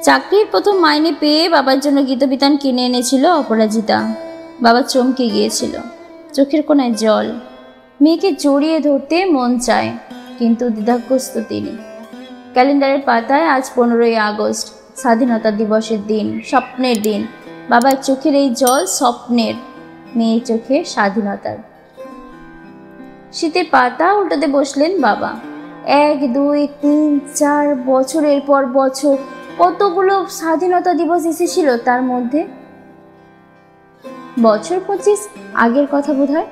চাকরির প্রথম মাইনে পেয়ে বাবার জন্য গীতবিতান কিনে এনেছিল অপরাজিতা। বাবা চমকে গিয়েছিল, চোখের কোণায় জল। মেয়েকে জড়িয়ে ধরতে মন চায়, কিন্তু দ্বিধাগ্রস্ত তিনি। ক্যালেন্ডারের পাতায় আজ 15ই আগস্ট, স্বাধীনতা দিবসের দিন, স্বপ্নের দিন। বাবার চোখের এই জল স্বপ্নের, মেয়ের চোখে স্বাধীনতার। শীতের পাতা উল্টাতে বসলেন বাবা। 1, 2, 3, 4 বছরের পর বছর কতগুলো স্বাধীনতা দিবস এসেছিল তার মধ্যে। বছর 25 আগের কথা বোধহয়।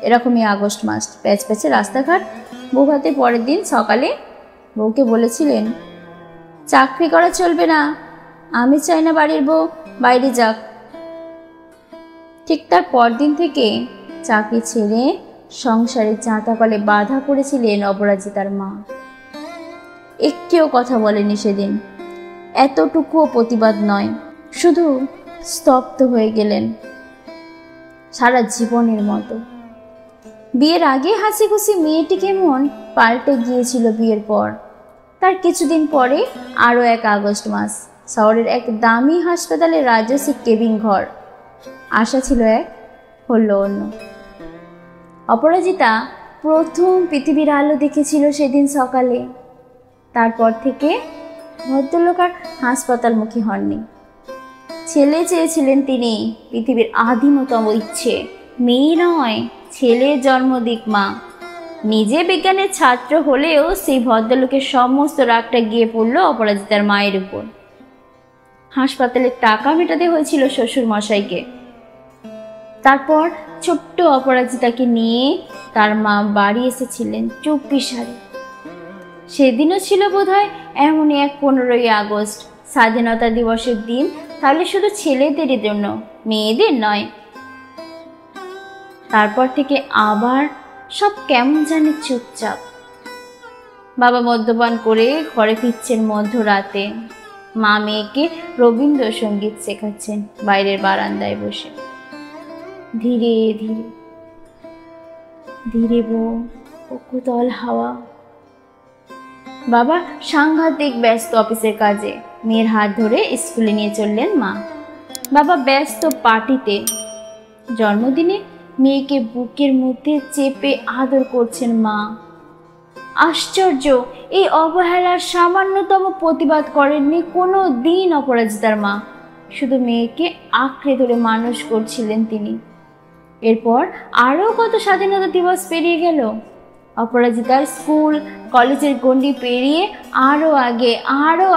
এরকমই আগস্ট মাস, প্যাচ প্যাচে রাস্তাঘাট। বৌভাতের পরের দিন সকালে বউকে বলেছিলেন, চাকরি করা চলবে না, আমি চাই না বাড়ির বউ বাইরে যাক। ঠিক তার পরদিন থেকে চাকরি ছেড়ে সংসারের চাঁতাকলে বাধা পড়েছিলেন অপরাজিতার মা। একটিও কথা বলেনি সেদিন, এতটুকুও প্রতিবাদ নয়, শুধু স্তব্ধ হয়ে গেলেন সারা জীবনের মতো। বিয়ের আগে হাসি খুশি মেয়েটি কেমন পাল্টে গিয়েছিল বিয়ের পর। তার কিছুদিন পরে আরও 1 আগস্ট মাস, শহরের এক দামি হাসপাতালে রাজস্বী কেবিন ঘর। আশা ছিল এক, হলো অন্য। অপরাজিতা প্রথম পৃথিবীর আলো দেখেছিল সেদিন সকালে। তারপর থেকে ভদ্রলোক আর হাসপাতালমুখী হননি। ছেলে চেয়েছিলেন তিনি, পৃথিবীর আদিমতম ইচ্ছে। মেয়ে নয়, ছেলে জন্ম দিক মা। নিজে বিজ্ঞানের ছাত্র হলেও সেই ভদ্রলোকের সমস্ত রাগটা গিয়ে পড়ল অপরাজিতার মায়ের উপর। হাসপাতালের টাকা মেটাতে হয়েছিল শ্বশুর মশাইকে। তারপর ছোট্ট অপরাজিতাকে নিয়ে তার মা বাড়ি এসেছিলেন চুপি সারে। সেদিনও ছিল বোধহয় এমনই এক 15ই আগস্ট, স্বাধীনতা দিবসের দিন। তাহলে শুধু ছেলেদের জন্য, মেয়েদের নয়। তারপর থেকে আবার সব কেমন জানি চুপচাপ। বাবা মদ্যপান করে ঘরে ফিরছেন মধ্যরাতে। মা মেয়েকে রবীন্দ্রসঙ্গীত শেখাচ্ছেন বাইরের বারান্দায় বসে। ধীরে ধীরে ধীরে বউ, কুতল হাওয়া। বাবা সাংঘাতিক ব্যস্ত অফিসের কাজে। মেয়ের হাত ধরে স্কুলে নিয়ে চললেন মা। বাবা ব্যস্ত পার্টিতে। জন্মদিনে মেয়েকে বুকের মধ্যে চেপে আদর করছেন মা। আশ্চর্য, এই অবহেলার সামান্যতম প্রতিবাদ করেননি কোনো দিন অপরাজিতার মা। শুধু মেয়েকে আঁকড়ে ধরে মানুষ করছিলেন তিনি। এরপর আরও কত স্বাধীনতা দিবস পেরিয়ে গেল। অপরাজিতার স্কুল কলেজের গণ্ডি পেরিয়ে আরও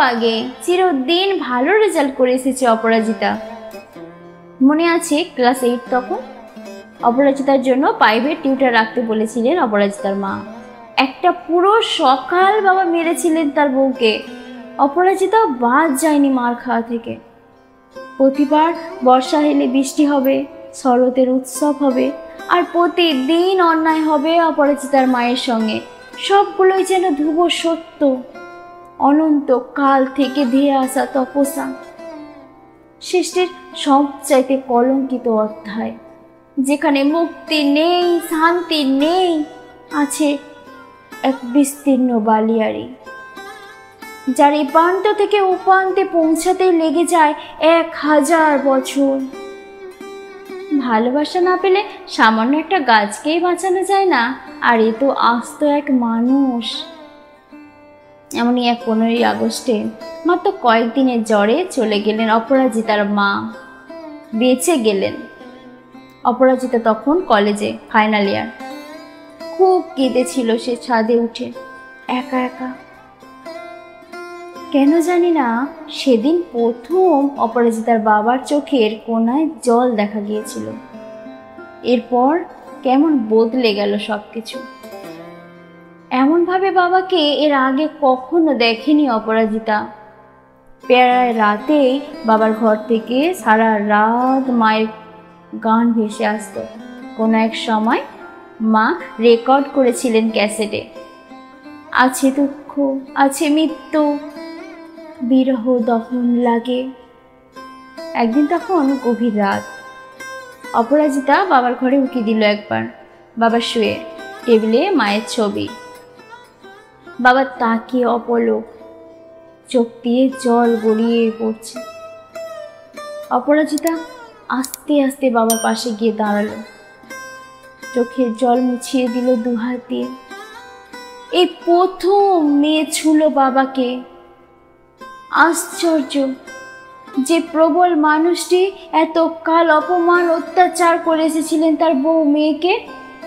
আগে চিরদিন ভালো রেজাল্ট করে এসেছে অপরাজিতা। মনে আছে ক্লাস 8 তখন অপরাজিতার জন্য প্রাইভেট টিউটর রাখতে বলেছিলেন অপরাজিতার মা। একটা পুরো সকাল বাবা মেরেছিলেন তার বউকে। অপরাজিতা বাদ যায়নি মার খাওয়া থেকে। প্রতিবার বর্ষা এলে বৃষ্টি হবে, শরতের উৎসব হবে, আর প্রতিদিন অন্যায় হবে অপরাজিতার মায়ের সঙ্গে। সবগুলোই যেন ধ্রুব সত্য, অনন্ত কাল থেকে ধেয়ে আসা তপস্যা। সৃষ্টির সবচাইতে কলঙ্কিত অধ্যায়, যেখানে মুক্তি নেই, শান্তি নেই, আছে এক বিস্তীর্ণ বালিয়াড়ি, যার এই প্রান্ত থেকে ও প্রান্তে পৌঁছাতে লেগে যায় 1000 বছর। ভালোবাসা না পেলে সামান্য একটা গাছকেই বাঁচানো যায় না, আর এ তো আস্ত এক মানুষ। এমনই এক 15ই আগস্টে মাত্র কয়েকদিনের জ্বরে চলে গেলেন অপরাজিতার মা। বেঁচে গেলেন। অপরাজিতা তখন কলেজে ফাইনাল ইয়ার। খুব কেঁদেছিল সে ছাদে উঠে একা একা। কেন জানি না সেদিন প্রথম অপরাজিতার বাবার চোখের কোণায় জল দেখা গিয়েছিল। এরপর কেমন বদলে গেল সবকিছু। এমনভাবে বাবাকে এর আগে কখনো দেখেনি অপরাজিতা। প্রায় রাতেই বাবার ঘর থেকে সারা রাত মায়ের গান ভেসে আসত। কোনো এক সময় মা রেকর্ড করেছিলেন ক্যাসেটে, আছে দুঃখ, আছে মৃত্যু, বিরহ দহন লাগে। একদিন তখন গভীর রাত, অপরাজিতা বাবার ঘরে উকি দিল একবার। বাবা শুয়ে, টেবিলে মায়ের ছবি। বাবা তাকিয়ে অপলক। চোখ দিয়ে জল গড়িয়ে পড়ছে। অপরাজিতা আস্তে আস্তে বাবার পাশে গিয়ে দাঁড়ালো, চোখের জল মুছিয়ে দিল দুহাত দিয়ে। এই প্রথম মেয়ে ছুঁলো বাবাকে। আশ্চর্য, যে প্রবল মানুষটি এত কাল অপমান অত্যাচার করে এসেছিলেন তার বউ মেয়েকে,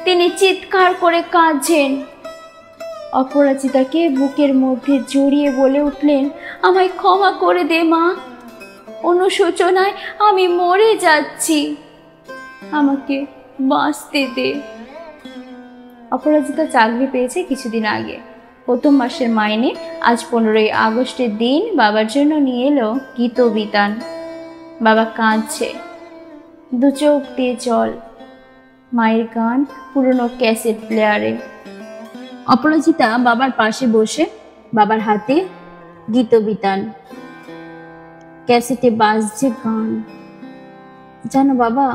তিনি চিৎকার করে কাঁদছেন। অপরাজিতাকে বুকের মধ্যে জড়িয়ে বলে উঠলেন, আমায় ক্ষমা করে দে মা, অনুশোচনায় আমি মরে যাচ্ছি, আমাকে বাঁচতে দে। অপরাজিতা চাকরি পেয়েছে কিছুদিন আগে। প্রথম মাসের মাইনে আজ 15ই আগস্টের দিন বাবার জন্য নিয়ে এলো গীতবিতান। বাবা কাঁদছে, দু চোখ দিয়ে জল। মায়ের গান পুরনো ক্যাসেট প্লেয়ারে। অপরাজিতা বাবার পাশে বসে, বাবার হাতে গীতবিতান, ক্যাসেটে বাজছে গান। জানো বাবা,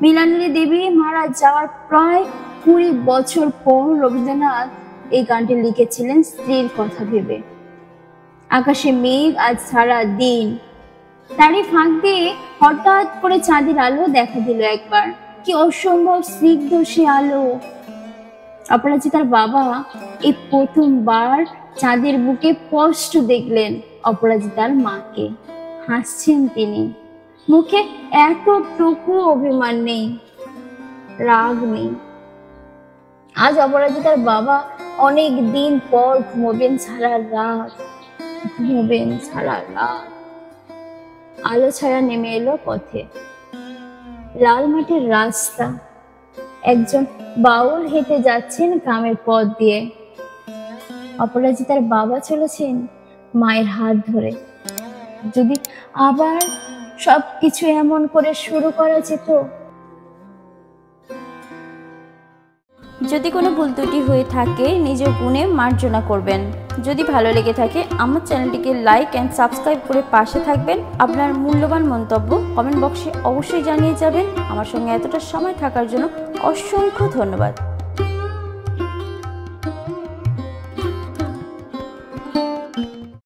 মৃণালিনী দেবী মারা যাওয়ার প্রায় 20 বছর পর রবীন্দ্রনাথ এই গানটি লিখেছিলেন স্ত্রীর কথা ভেবে। আকাশে মেঘ আজ সারা দিন, তারই ফাঁক দিয়ে হঠাৎ করে চাঁদের আলো দেখা দিল একবার। কি অসম্ভব স্নিগ্ধ সে আলো! অপরাজিতার বাবা এই প্রথমবার চাঁদের বুকে স্পষ্ট দেখলেন অপরাজিতার মাকে। হাসছেন তিনি, মুখে এতটুকু অভিমান নেই, রাগ নেই। আজ অপরাজিতার বাবা অনেক দিন পর ঘুমোবেন সারা রাত, ঘুমোবেন সারা রাত। আলো ছায়া নেমে এলো পথে। লাল মাটির রাস্তা, একজন বাউল হেঁটে যাচ্ছেন গ্রামের পথ দিয়ে। অপরাজিতার বাবা চলেছেন মায়ের হাত ধরে। যদি আবার সবকিছু এমন করে শুরু করা যেত। যদি কোনো ভুল ত্রুটি হয়ে থাকে নিজ গুণে মার্জনা করবেন। যদি ভালো লেগে থাকে আমার চ্যানেলটিকে লাইক অ্যান্ড সাবস্ক্রাইব করে পাশে থাকবেন। আপনার মূল্যবান মন্তব্য কমেন্ট বক্সে অবশ্যই জানিয়ে যাবেন। আমার সঙ্গে এতটা সময় থাকার জন্য অসংখ্য ধন্যবাদ।